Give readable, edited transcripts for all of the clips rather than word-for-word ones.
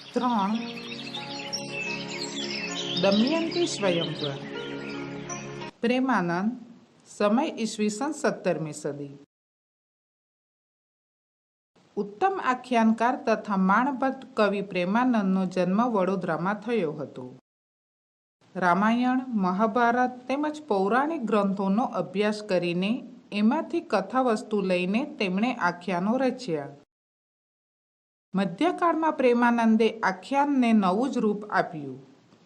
3. દમયંતી સ્વયંવર. પ્રેમાનંદ. સમય ઈસવીસન 17મી સદી. ઉત્તમ આખ્યાનકાર તથા માણભટ્ટ કવિ પ્રેમાનંદનો જન્મ વડોદરામાં થયો હતો. રામાયણ, મહાભારત તેમજ પૌરાણિક ગ્રંથોનો અભ્યાસ કરીને એમાંથી કથાવસ્તુ લઈને તેમણે આખ્યાનો રચ્યા. મધ્યકાળમાં પ્રેમાનંદે આખ્યાનને નવું જ રૂપ આપ્યું.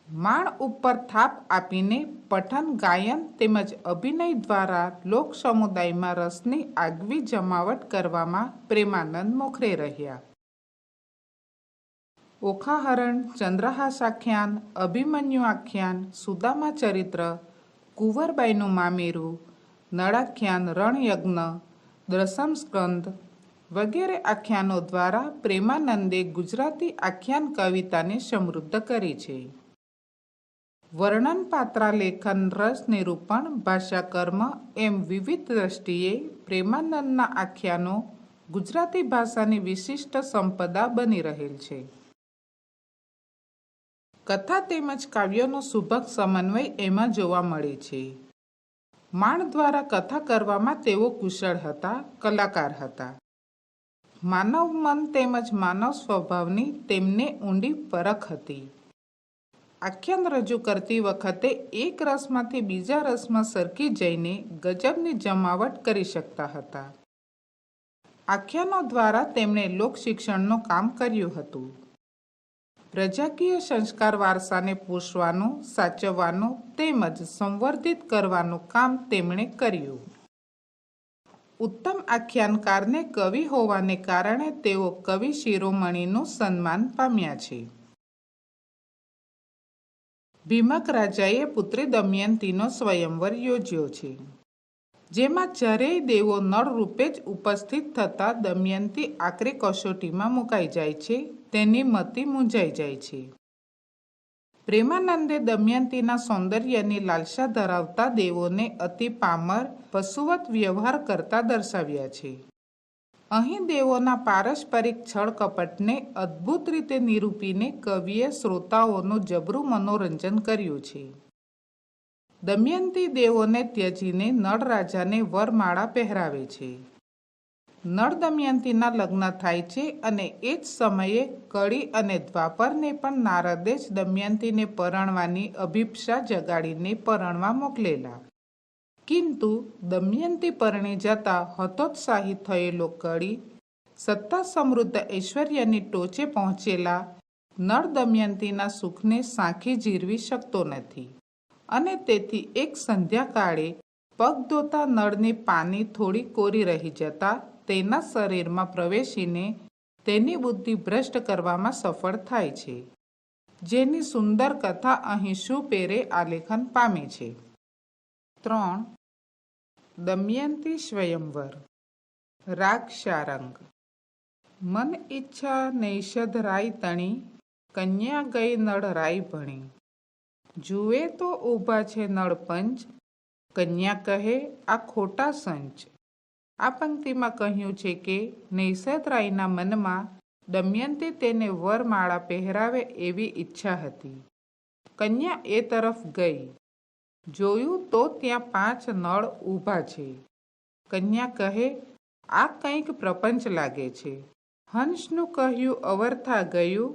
માણ ઉપર થાપ આપીને પઠન, ગાયન તેમજ અભિનય દ્વારા લોક સમુદાયમાં રસની આગવી જમાવટ કરવામાં પ્રેમાનંદ મોખરે રહ્યા. ઓખાહરણ, ચંદ્રહાસાખ્યાન, અભિમન્યુ આખ્યાન, સુદામા ચરિત્ર, કુંવરબાઈનું મામેરું, નળાખ્યાન, રણયજ્ઞ, દશમ સ્કંદ વગેરે આખ્યાનો દ્વારા પ્રેમાનંદે ગુજરાતી આખ્યાન કવિતાને સમૃદ્ધ કરી છે. વર્ણન, પાત્રાલેખન, રસ નિરૂપણ, ભાષાકર્મ એમ વિવિધ દ્રષ્ટિએ પ્રેમાનંદના આખ્યાનો ગુજરાતી ભાષાની વિશિષ્ટ સંપદા બની રહેલ છે. કથા તેમજ કાવ્યનો સુભગ સમન્વય એમાં જોવા મળે છે. માણ દ્વારા કથા કરવામાં તેઓ કુશળ હતા, કલાકાર હતા. માનવ મન તેમજ માનવ સ્વભાવની તેમને ઊંડી પરખ હતી. આખ્યાન રજૂ કરતી વખતે એક રસમાંથી બીજા રસમાં સરકી જઈને ગજબની જમાવટ કરી શકતા હતા. આખ્યાનો દ્વારા તેમણે લોકશિક્ષણનું કામ કર્યું હતું. પ્રજાકીય સંસ્કાર વારસાને પોષવાનું, સાચવવાનું તેમજ સંવર્ધિત કરવાનું કામ તેમણે કર્યું. ઉત્તમ આખ્યાનકારને કવિ હોવાને કારણે તેઓ કવિ શિરોમણીનું સન્માન પામ્યા છે. ભીમક રાજાએ પુત્રી દમયંતીનો સ્વયંવર યોજ્યો છે, જેમાં ચારેય દેવો નળ રૂપે જ ઉપસ્થિત થતા દમયંતી આકરી કસોટીમાં મુકાઈ જાય છે. તેની મતિ મૂંઝાઈ જાય છે. પ્રેમાનંદે દમયંતીના સૌંદર્યની લાલસા ધરાવતા દેવોને અતિ પામર, પશુવત વ્યવહાર કરતા દર્શાવ્યા છે. અહીં દેવોના પારસ્પરિક છળ કપટને અદ્ભુત રીતે નિરૂપીને કવિએ શ્રોતાઓનું જબરું મનોરંજન કર્યું છે. દમયંતી દેવોને ત્યજીને નળ રાજાને વરમાળા પહેરાવે છે. નળ દમયંતીના લગ્ન થાય છે અને એ જ સમયે કળી અને દ્વાપરને પણ નારદે જ દમયંતીને પરણવાની અભિપ્સા જગાડીને પરણવા મોકલેલા. કિંતુ દમયંતી પરણી જતા હતોત્સાહી થયેલો કળી સત્તા, સમૃદ્ધ, ઐશ્વર્યની ટોચે પહોંચેલા નળ દમયંતીના સુખને સાંખી જીરવી શકતો નથી અને તેથી એક સંધ્યાકાળે પગ ધોતા નળની પાની થોડી કોરી રહી જતા તેના શરીરમાં પ્રવેશીને તેની બુદ્ધિ ભ્રષ્ટ કરવામાં સફળ થાય છે, જેની સુંદર કથા અહીં સુપેરે આલેખન પામે છે. 3. દમયંતી સ્વયંવર. રાગ શારંગ. મન ઈચ્છા નૈષધ રાય તણી, કન્યા ગઈ નળ રાય ભણી. જુએ તો ઊભા છે નળ પંચ, કન્યા કહે આ ખોટા સંચ. આ પંક્તિમાં કહ્યું છે કે નૈષધ રાયના મનમાં દમયંતી તેને વરમાળા પહેરાવે એવી ઈચ્છા હતી. કન્યા એ તરફ ગઈ. જોયું તો ત્યાં 5 નળ ઊભા છે. કન્યા કહે આ કંઈક પ્રપંચ લાગે છે. હંસનું કહ્યું અવરથા ગયું,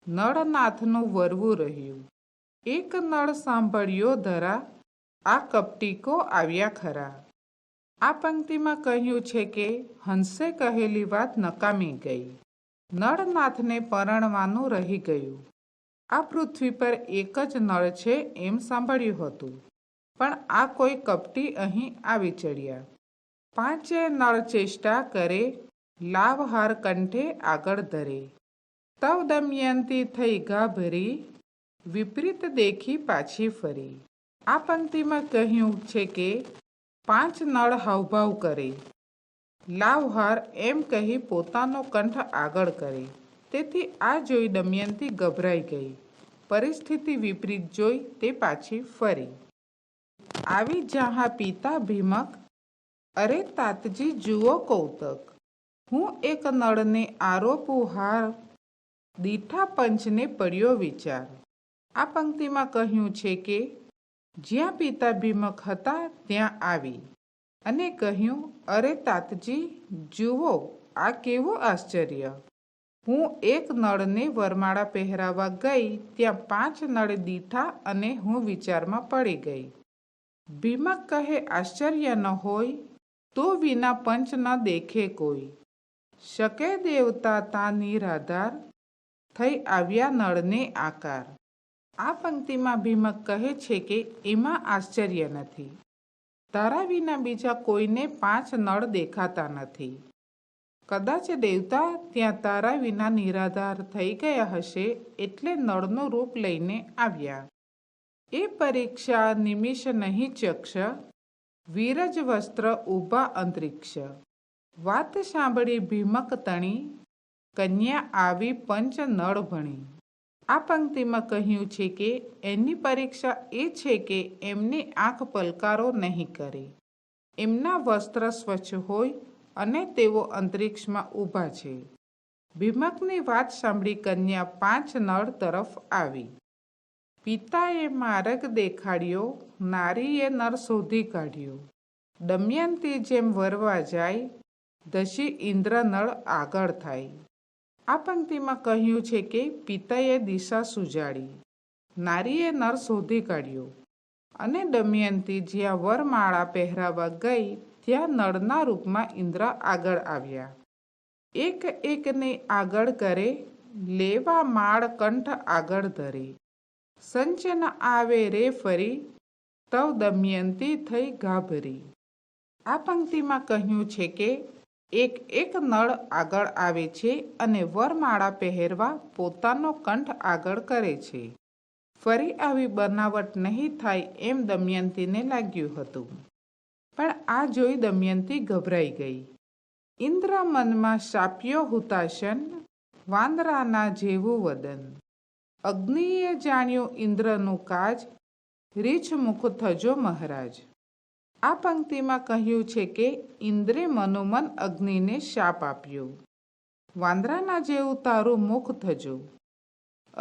નળનાથનું વરવું રહ્યું. એક નળ સાંભળ્યો ધરા, આ કપટીકો આવ્યા ખરા. આ પંક્તિમાં કહ્યું છે કે હંસે કહેલી વાત નકામી ગઈ. નળનાથને પરણવાનું રહી ગયું. આ પૃથ્વી પર એક જ નળ છે એમ સાંભળ્યું હતું, પણ આ કોઈ કપટી અહીં આવી ચડ્યા. 5 નળ ચેષ્ટા કરે, લાવહાર કંઠે આગળ ધરે. તવ દમયંતી થઈ ગાભરી, વિપરીત દેખી પાછી ફરી. આ પંક્તિમાં કહ્યું છે કે 5 નળ હાવભાવ કરે, લાવહાર એમ કહી પોતાનો કંઠ આગળ કરે. તેથી આ જોઈ દમયંતી ગભરાઈ ગઈ. પરિસ્થિતિ વિપરીત જોઈ તે પાછી ફરી. આવી જहाँ પિતા ભીમક, અરે તાતજી જુઓ કૌતક. હું એક નળને આરોપું હાર, દીઠા પંચને પડ્યો વિચાર. આ પંક્તિમાં કહ્યું છે કે જ્યાં પિતા ભીમક હતા ત્યાં આવી અને કહ્યું, અરે તાતજી, જુઓ આ કેવું આશ્ચર્ય! હું એક નળને વરમાળા પહેરાવા ગઈ ત્યાં 5 નળ દીઠા અને હું વિચારમાં પડી ગઈ. ભીમક કહે, આશ્ચર્ય ન હોય તો વિના પંચ ન દેખે કોઈ. શકે દેવતા તા નિરાધાર, થઈ આવ્યા નળને આકાર. આ પંક્તિમાં ભીમક કહે છે કે એમાં આશ્ચર્ય નથી. તારા વિના બીજા કોઈને 5 નળ દેખાતા નથી. કદાચ દેવતા ત્યાં તારા વિના નિરાધાર થઈ ગયા હશે એટલે નળનું રૂપ લઈને આવ્યા. એ પરીક્ષા નિમિષ નહીં ચક્ષ, વિરજ વસ્ત્ર ઊભા અંતરિક્ષ. વાત સાંભળી ભીમક તણી, કન્યા આવી પંચ નળ ભણી. આ પંક્તિમાં કહ્યું છે કે એની પરીક્ષા એ છે કે એમની આંખ પલકારો નહીં કરે, એમના વસ્ત્ર સ્વચ્છ હોય અને તેઓ અંતરિક્ષમાં ઊભા છે. ભીમકની વાત સાંભળી કન્યા 5 નળ તરફ આવી. પિતાએ માર્ગ દેખાડ્યો, નારીએ નર શોધી કાઢ્યો. દમયંતી જેમ વરવા જાય, દશી ઇન્દ્ર નળ આગળ થાય. આ પંક્તિમાં કહ્યું છે કે પિતાએ દિશા સુજાડી, નારીએ નર શોધી કાઢ્યો અને દમયંતી જ્યાં વરમાળા પહેરાવા ગઈ ત્યાં નળના રૂપમાં ઇન્દ્ર આગળ આવ્યા. એક એકને આગળ કરે, લેવા માળ કંઠ આગળ ધરે. સંચન આવે રે ફરી, તવ દમયંતી થઈ ગાભરી. આ પંક્તિમાં કહ્યું છે કે એક એક નળ આગળ આવે છે અને વરમાળા પહેરવા પોતાનો કંઠ આગળ કરે છે. ફરી આવી બનાવટ નહીં થાય એમ દમયંતીને લાગ્યું હતું. પણ આ જોઈ દમયંતી ગભરાઈ ગઈ. ઇન્દ્ર મનમાં શાપ્યો હુતાશન, વાંદરાના જેવું વદન. અગ્નિએ જાણ્યું ઇન્દ્રનું કાજ, રીછ મુખ થજો મહારાજ. આ પંક્તિમાં કહ્યું છે કે ઇન્દ્રે મનોમન અગ્નિને શાપ આપ્યો, વાંદરાના જેવું તારું મુખ થજો.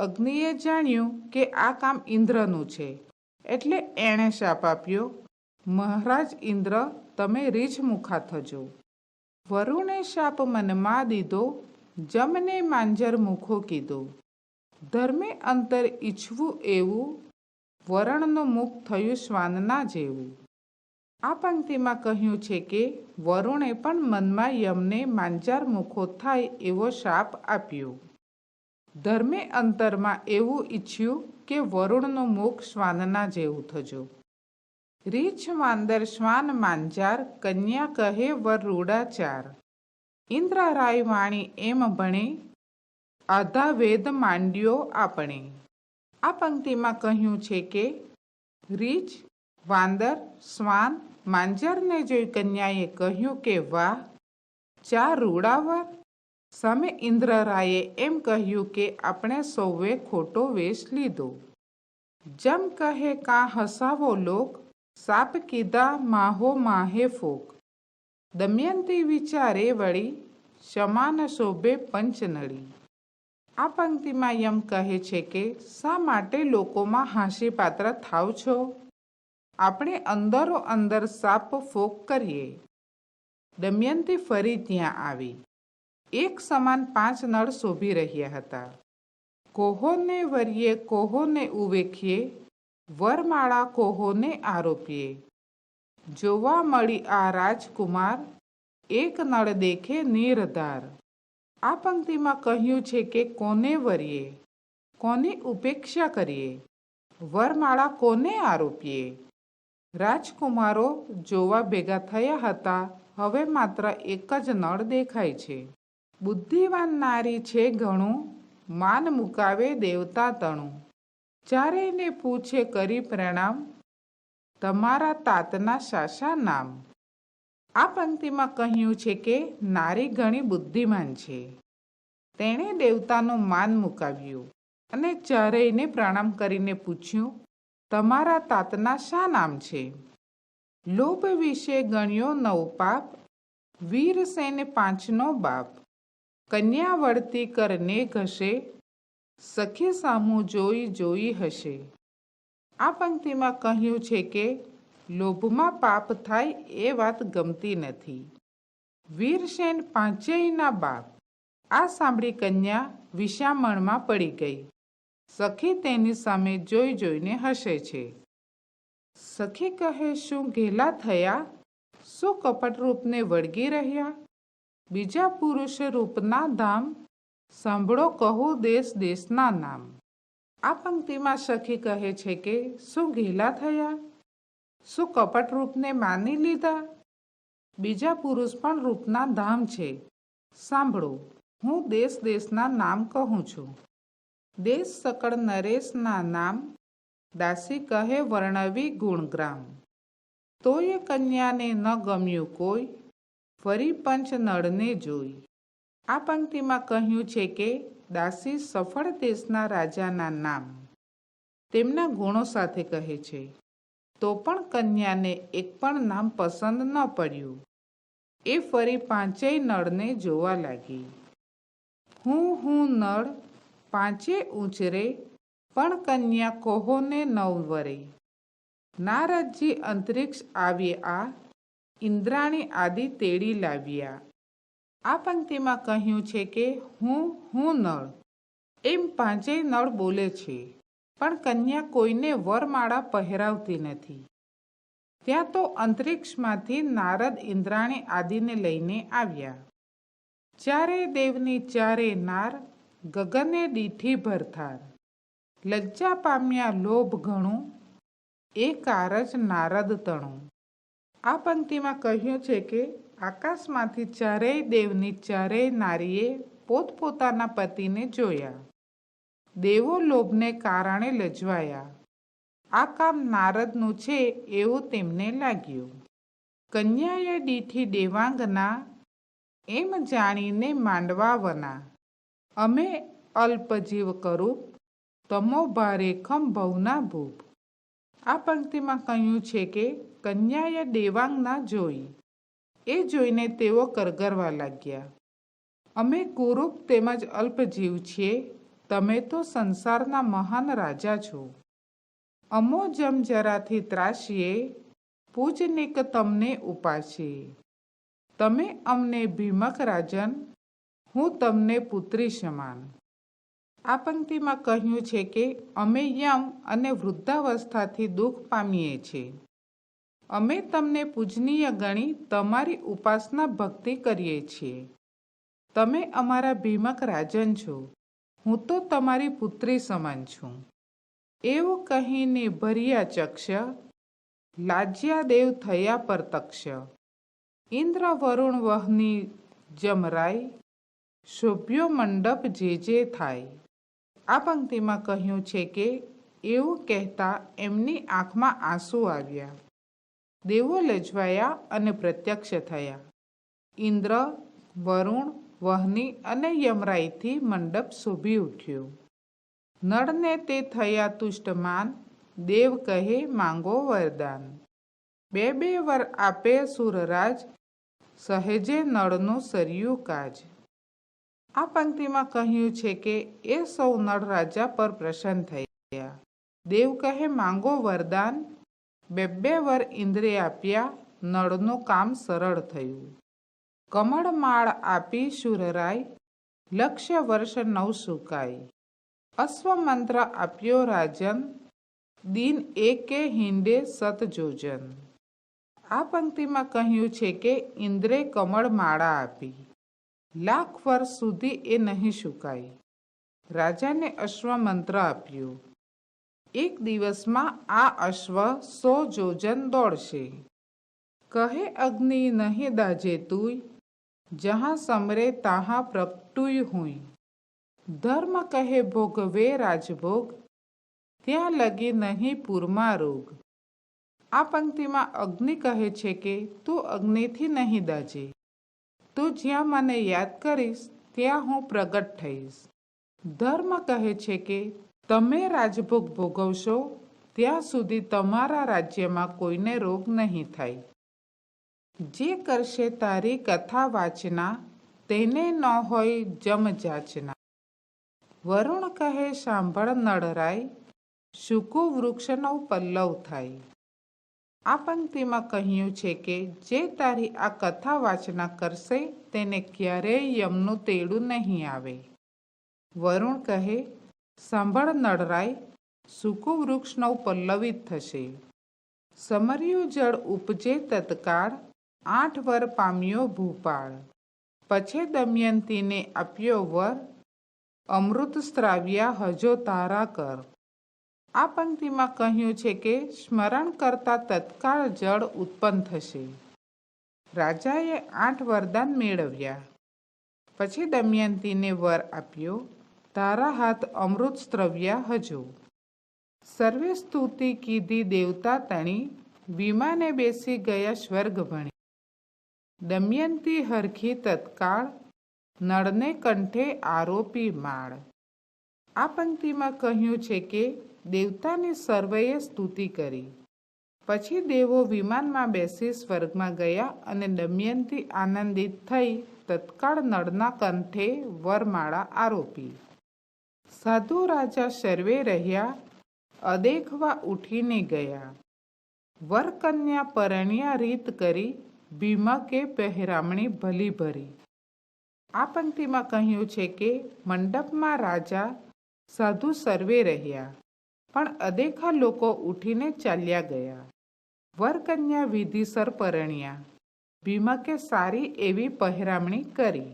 અગ્નિએ જાણ્યું કે આ કામ ઇન્દ્રનું છે એટલે એણે શાપ આપ્યો, મહારાજ ઇન્દ્ર તમે રીછ મુખા થજો. વરુણે શાપ મનમાં દીધો, જમને માંજર મુખો કીધો. ધર્મે અંતર ઈચ્છવું એવું, વરણનું મુખ થયું શ્વાનના જેવું. આ પંક્તિમાં કહ્યું છે કે વરુણે પણ મનમાં યમને માંજાર મુખો થાય એવો શાપ આપ્યો. ધર્મે અંતરમાં એવું ઈચ્છ્યું કે વરુણનું મુખ શ્વાનના જેવું થજો. રીછ વાંદર શ્વાન માંજાર, કન્યા કહે વર રૂડા ચાર. ઇન્દ્ર રાય વાણી એમ ભણે, આધા વેદ માંડ્યો આપણે. આ પંક્તિમાં કહ્યું છે કે રીછ, વાંદર, શ્વાન, માંજરને જોઈ કન્યાએ કહ્યું કે વાહ, 4 રૂડાવર. સામે ઇન્દ્રરાયે એમ કહ્યું કે આપણે સૌએ ખોટો વેશ લીધો. જમ કહે કાં હસાવો લોક, સાપ કીધા માહો માહે ફોક. દમયંતી વિચારે વળી, સમાન શોભે પંચનળી. આ પંક્તિમાં યમ કહે છે કે શા માટે લોકોમાં હાંસી પાત્ર થાવ છો? આપણે અંદરો અંદર સાપ ફોક કરીએ. દમયંતી ફરી ત્યાં આવી. એક સમાન 5 નળ શોભી રહ્યા હતા. કોહોને વરીએ કોહોને ઉવેખીએ, વરમાળા કોહોને આરોપીએ. જોવા મળી આ રાજકુમાર, એક નળ દેખે નિરધાર. આ પંક્તિમાં કહ્યું છે કે કોને વરીએ, કોની ઉપેક્ષા કરીએ, વરમાળા કોને આરોપીએ. રાજકુમારો જોવા ભેગા થયા હતા, હવે માત્ર એક જ નળ દેખાય છે. બુદ્ધિવાન નારી છે ઘણું, માન મુકાવે દેવતા તણું. ચારેયને પૂછે કરી પ્રણામ, તમારા તાતના સાસા નામ. આ પંક્તિમાં કહ્યું છે કે નારી ઘણી બુદ્ધિમાન છે. તેણે દેવતાનું માન મુકાવ્યું અને ચારેયને પ્રણામ કરીને પૂછ્યું, તમારા તાતના શા નામ છે? લોભ વિશે ગણ્યો 9 પાપ, વીરસેન 5નો બાપ. કન્યા વળતી કરને ઘસે, સખી સામું જોઈ જોઈ હશે. આ પંક્તિમાં કહ્યું છે કે લોભમાં પાપ થાય એ વાત ગમતી નથી. વીરસેન પાંચેયના બાપ. આ સાંભળી કન્યા વિષામણમાં પડી ગઈ. સખી તેની સામે જોઈ જોઈને હસે છે. સખી કહે, શું ઘેલા થયા? શું કપટ રૂપને વળગી રહ્યા? બીજા પુરુષ રૂપના ધામ, સાંભળો કહું દેશ દેશના નામ. આ પંક્તિમાં સખી કહે છે કે શું ઘેલા થયા? શું કપટ રૂપને માની લીધા? બીજા પુરુષ પણ રૂપના ધામ છે. સાંભળો, હું દેશ દેશના નામ કહું છું. દેશ સકળ નરેશના નામ, દાસી કહે વર્ણવી ગુણગ્રામ. તોય કન્યાને ન ગમ્યું કોઈ, ફરી પંચ નળને જોઈ. આ પંક્તિમાં કહ્યું છે કે દાસી સફળ દેશના રાજાના નામ તેમના ગુણો સાથે કહે છે. તો પણ કન્યાને એક પણ નામ પસંદ ન પડ્યું. એ ફરી પાંચેય નળને જોવા લાગી. હું નળ પાંચે ઊંચરે, પણ કન્યા કોહોને નવવરે. નારદજી અંતરિક્ષ આવ્યા, ઇન્દ્રાણી આદિ તેડી લાવ્યા. આ પંક્તિમાં કહ્યું છે કે હું નળ એમ પાંચેય નળ બોલે છે, પણ કન્યા કોઈને વરમાળા પહેરાવતી નથી. ત્યાં તો અંતરિક્ષમાંથી નારદ ઇન્દ્રાણી આદિને લઈને આવ્યા. ચારે દેવની ચારે નાર, ગગને દીઠી ભરથાર. લજ્જા પામ્યા લોભ ઘણું, એ કારજ નારદ તણું. આ પંક્તિમાં કહ્યું છે કે આકાશમાંથી ચારેય દેવની ચારેય નારીએ પોતપોતાના પતિને જોયા. દેવો લોભને કારણે લજવાયા. આ કામ નારદનું છે એવું તેમને લાગ્યું. કન્યાએ દીઠી દેવાંગના, એમ જાણીને માંડવાવના. અમે અલ્પજીવ કરૂપ, તમો ભારેખમ ભવના ભૂપ. આ પંક્તિમાં કહ્યું છે કે કન્યાએ દેવાંગના જોઈ. એ જોઈને તેઓ કરગરવા લાગ્યા. અમે કુરૂપ તેમજ અલ્પજીવ છીએ, તમે તો સંસારના મહાન રાજા છો. અમો જમજરાથી ત્રાસીએ, પૂજનિક તમને ઉપાસીએ. તમે અમને ભીમક રાજન, હું તમને પુત્રી સમાન. આ પંક્તિમાં કહ્યું છે કે અમે યમ અને વૃદ્ધાવસ્થાથી દુઃખ પામીએ છીએ. અમે તમને પૂજનીય ગણી તમારી ઉપાસના ભક્તિ કરીએ છીએ. તમે અમારા ભીમક રાજન છો, હું તો તમારી પુત્રી સમાન છું. એવું કહીને ભર્યા ચક્ષ, લાજ્યા દેવ થયા પરતક્ષ. ઇન્દ્ર વરુણ વહની જમરાય, શોભ્યો મંડપ જે થાય. આ પંક્તિમાં કહ્યું છે કે એવું કહેતા એમની આંખમાં આંસુ આવ્યા. દેવો લજવાયા અને પ્રત્યક્ષ થયા. ઇન્દ્ર, વરુણ, વહની અને યમરાયથી મંડપ શોભી ઉઠ્યો. નળને તે થયા તુષ્ટમાન, દેવ કહે માંગો વરદાન. બે વર આપે સુરરાજ, સહેજે નળનું સરયું કાજ. આ પંક્તિમાં કહ્યું છે કે એ સૌ નળ રાજા પર પ્રસન્ન થયા. દેવ કહે માંગો વરદાન. બે વર ઇન્દ્રે આપ્યા, નળનું કામ સરળ થયું. કમળમાળ આપી શુરરાય, લક્ષ્ય વર્ષ નવ સુકાય. અશ્વમંત્ર આપ્યો રાજન, દિન એકે હિંડે સત જોજન. આ પંક્તિમાં કહ્યું છે કે ઇન્દ્રે કમળમાળા આપી, લાખ વર્ષ સુધી એ નહીં સુકાય. રાજાને અશ્વમંત્ર આપ્યું. એક દિવસમાં આ અશ્વ 100 જોજન દોડશે. કહે અગ્નિ નહીં દાજે તુંય, જहाँ સમરે તહાં પ્રગટુય હુંય. ધર્મ કહે ભોગવે રાજભોગ, ત્યાં લગી નહીં પૂરમાં રોગ. આ પંક્તિમાં અગ્નિ કહે છે કે તું અગ્નિથી નહીં દાજે. તું જ્યાં મને યાદ કરીશ ત્યાં હું પ્રગટ થઈશ. ધર્મ કહે છે કે તમે રાજભોગ ભોગવશો ત્યાં સુધી તમારા રાજ્યમાં કોઈને રોગ નહીં થાય. જે કરશે તારી કથા વાચના, તેને ન હોય જમ જાચના. વરુણ કહે, સાંભળ નળરાય, સૂકું વૃક્ષનું પલ્લવ થાય. આ પંક્તિમાં કહ્યું છે કે જે તારી આ કથા વાચના કરશે તેને ક્યારેય યમનું તેડું નહીં આવે. વરુણ કહે, સાંભળ નળરાય, સૂકું વૃક્ષ નવ પલ્લવિત થશે. સમર્યું જળ ઉપજે તત્કાળ, 8 વર પામ્યો ભૂપાળ. પછી દમયંતીને આપ્યો વર, અમૃત સ્ત્રાવ્યા હજો તારા કર. આ પંક્તિમાં કહ્યું છે કે સ્મરણ કરતા તત્કાળ જળ ઉત્પન્ન થશે. રાજાએ 8 વરદાન મેળવ્યા. પછી દમયંતીને વર આપ્યો, તારા હાથ અમૃત સ્ત્રવ્યા હજો. સર્વે સ્તુતિ કીધી દેવતા તણી, વિમાને બેસી ગયા સ્વર્ગ ભણી. દમયંતી હરખી તત્કાળ, નળને કંઠે આરોપી માળ. આ પંક્તિમાં કહ્યું છે કે દેવતાની સર્વેએ સ્તુતિ કરી. પછી દેવો વિમાનમાં બેસી સ્વર્ગમાં ગયા અને દમયંતી આનંદિત થઈ તત્કાળ નળના કંઠે વરમાળા આરોપી. સાધુ રાજા સર્વે રહ્યા, અદેખવા ઉઠીને ગયા. વરકન્યા પરણ્યા રીત કરી, ભીમકે પહેરામણી ભલી ભરી. આ પંક્તિમાં કહ્યું છે કે મંડપમાં રાજા સાધુ સર્વે રહ્યા, પણ અદેખા લોકો ઉઠીને ચાલ્યા ગયા. વરકન્યા વિધિસર પરણ્યા, ભીમકે સારી એવી પહેરામણી કરી.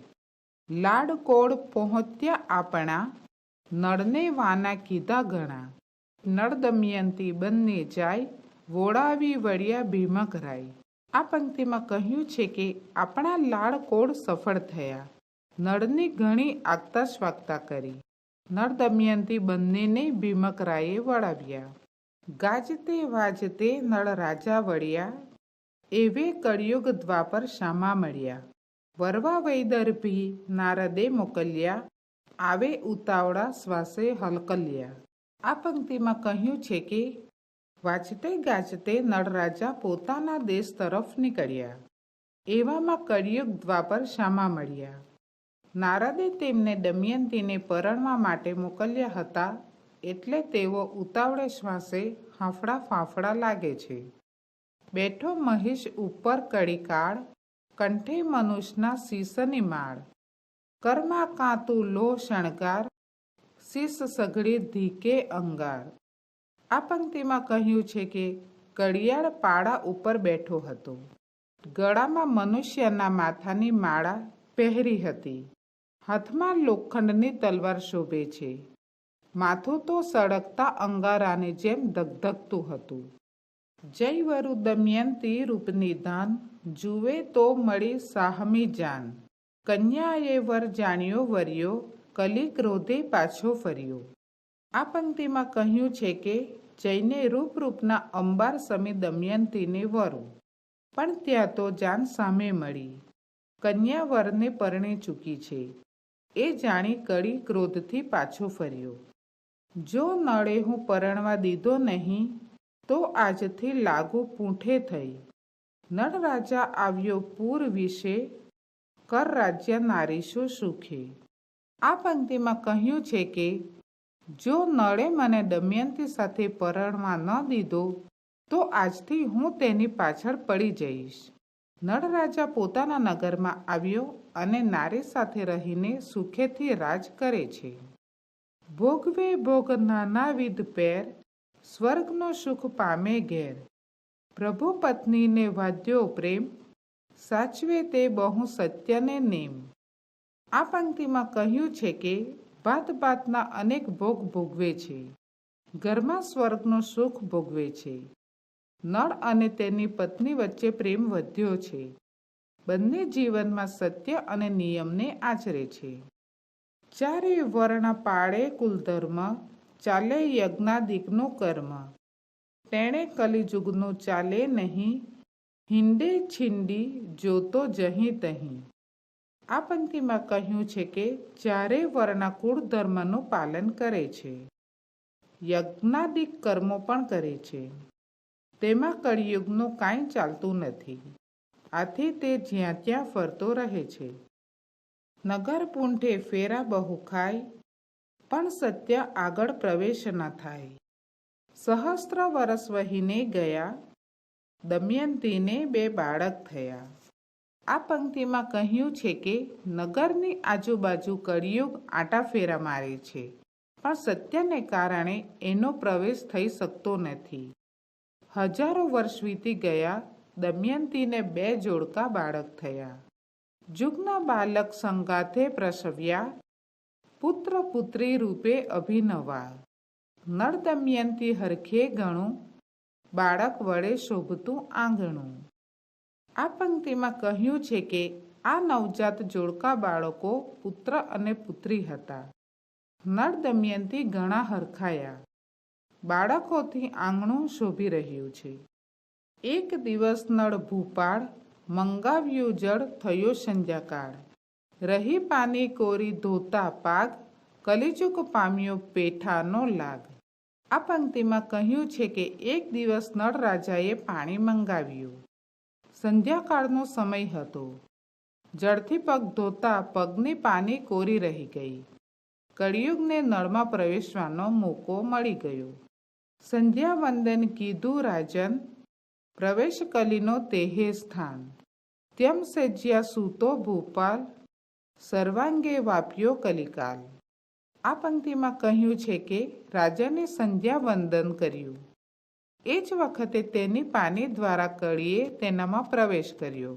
લાડકોડ પહોંચ્યા આપણા, નળને વાના કીધા ઘણા. નળ દમયંતી બંને જાય, વોડાવી વળ્યા ભીમક રાય. આ પંક્તિમાં કહ્યું છે કે આપણા લાડકોડ સફળ થયા. નળની ઘણી આગતા સ્વાગતા કરી. નળ દમયંતી બંનેને ભીમક રાયે વળાવ્યા. ગાજતે વાજતે નળ રાજા વળ્યા, એવે કળિયુગ દ્વાપર શામા મળ્યા. વરવા વૈદર્ભી નારદે મોકલ્યા, આવે ઉતાવળા શ્વાસે હલકલ્યા. આ પંક્તિમાં કહ્યું છે કે વાજતે ગાજતે નળ રાજા પોતાના દેશ તરફ નીકળ્યા. એવામાં કળિયુગ દ્વાપર શામા મળ્યા. નારદે તેમને દમયંતીને પરણવા માટે મોકલ્યા હતા, એટલે તેઓ ઉતાવળે શ્વાસે હાંફળા ફાંફળા લાગે છે. બેઠો મહિષ ઉપર કડીકાળ, કંઠે મનુષ્યના શીશની માળ. કરમાં કાંતું લોહ શણગાર, શીશ સઘળી ધીકે અંગાર. આ પંક્તિમાં કહ્યું છે કે ઘડિયાળ પાડા ઉપર બેઠો હતો. ગળામાં મનુષ્યના માથાની માળા પહેરી હતી. હાથમાં લોખંડની તલવાર શોભે છે. માથું તો સળગતા અંગારાની જેમ ધગધગતું હતું. જય વરુ દમયંતી રૂપનિધાન, જુએ તો મળી સાહમી જાન. કન્યાએ વર જાણ્યો વર્યો, કલી ક્રોધે પાછો ફર્યો. આ પંક્તિમાં કહ્યું છે કે જઈને રૂપના અંબાર સમી દમયંતીને વરું, પણ ત્યાં તો જાન સામે મળી. કન્યા વરને પરણે ચૂકી છે, એ જાણી કળી ક્રોધથી પાછો ફર્યો. જો નળે હું પરણવા દીધો નહીં, તો આજથી લાગુ પૂંઠે થઈ. નળ રાજા આવ્યો પૂર વિશે, કર રાજ્ય નારીશો સુખે. આ પંક્તિમાં કહ્યું છે કે જો નળે મને દમયંતી સાથે પરણવા ન દીધો, તો આજથી હું તેની પાછળ પડી જઈશ. નળ રાજા પોતાના નગરમાં આવ્યો અને નારી સાથે રહીને સુખેથી રાજ કરે છે. ભોગવે ભોગ નાનાવિધ પેર, સ્વર્ગનો સુખ પામે ઘેર. પ્રભુ પત્નીને વાદ્યો પ્રેમ, સાચવે તે બહુ સત્યને નેમ. આ પંક્તિમાં કહ્યું છે કે ભાત ભાતના અનેક ભોગ ભોગવે છે, ઘરમાં સ્વર્ગનું સુખ ભોગવે છે. નળ અને તેની પત્ની વચ્ચે પ્રેમ વધ્યો છે. બંને જીવનમાં સત્ય અને નિયમને આચરે છે. ચારે વર્ણ પાળે કુલધર્મ, ચાલે યજ્ઞાદિકનું કર્મ. તેણે કલિજુગનું ચાલે નહીં, હિંડે છીંડી જોતો જહીં તહીં. આ પંક્તિમાં કહ્યું છે કે ચારે વર્ણ કુળ ધર્મનું પાલન કરે છે, યજ્ઞાદિક કર્મો પણ કરે છે. તેમાં કળિયુગનું કાંઈ ચાલતું નથી, આથી તે જ્યાં ત્યાં ફરતો રહે છે. નગર પૂંઠે ફેરા બહુ ખાય, પણ સત્ય આગળ પ્રવેશ ન થાય. સહસ્ત્ર વર્ષ વહીને ગયા, દમયંતીને 2 બાળક થયા. આ પંક્તિમાં કહ્યું છે કે નગરની આજુબાજુ કળિયુગ આંટાફેરા મારે છે, પણ સત્યને કારણે એનો પ્રવેશ થઈ શકતો નથી. હજારો વર્ષ વીતી ગયા, દમયંતીને 2 જોડકા બાળક થયા. જુગના બાલક સંગાથે પ્રસવ્યા, પુત્ર પુત્રી રૂપે અભિનવા. નળ દમયંતી હરખે ગણું, બાળક વડે શોભતું આંગણું. આ પંક્તિમાં કહ્યું છે કે આ નવજાત જોડકા બાળકો પુત્ર અને પુત્રી હતા. નળ દમયંતી ઘણા હરખાયા. બાળકોથી આંગણું શોભી રહ્યું છે. એક દિવસ નળ ભૂપાળ, મંગાવ્યું જળ થયો સંધ્યાકાળ. રહી પાની કોરી ધોતા પાગ, કલિજુગ પામ્યો પેઠાનો લાગ. આ પંક્તિમાં કહ્યું છે કે એક દિવસ નળ રાજાએ પાણી મંગાવ્યું. સંધ્યાકાળનો સમય હતો. જળથી પગ ધોતા પગની પાની કોરી રહી ગઈ. કળિયુગને નળમાં પ્રવેશવાનો મોકો મળી ગયો. સંધ્યાવંદન કીધું રાજન, પ્રવેશ કલીનો તેહે સ્થાન. ત્યમ સેજ્યા સૂતો ભૂપાલ, સર્વાંગે વાપ્યો કલિકાલ. આ પંક્તિમાં કહ્યું છે કે રાજાને સંધ્યાવંદન કર્યું. એ જ વખતે તેની પાની દ્વારા કળીએ તેનામાં પ્રવેશ કર્યો.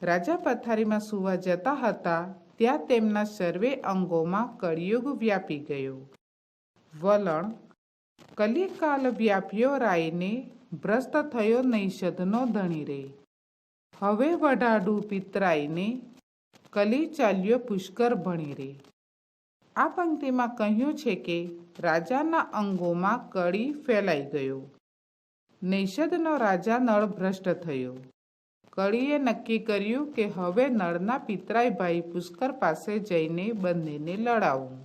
રાજા પથારીમાં સૂવા જતા હતા ત્યાં તેમના સર્વે અંગોમાં કળિયુગ વ્યાપી ગયો. વલણ: કલિકાલ વ્યાપ્યો રાઈને, ભ્રષ્ટ થયો નૈષધનો ધણી રે. હવે વઢાડું પિતરાઈને, કલી ચાલ્યો પુષ્કર ભણી રે. આ પંક્તિમાં કહ્યું છે કે રાજાના અંગોમાં કળી ફેલાઈ ગયો. નૈષધનો રાજા નળ ભ્રષ્ટ થયો. કળીએ નક્કી કર્યું કે હવે નળના પિતરાઈ ભાઈ પુષ્કર પાસે જઈને બંનેને લડાવું.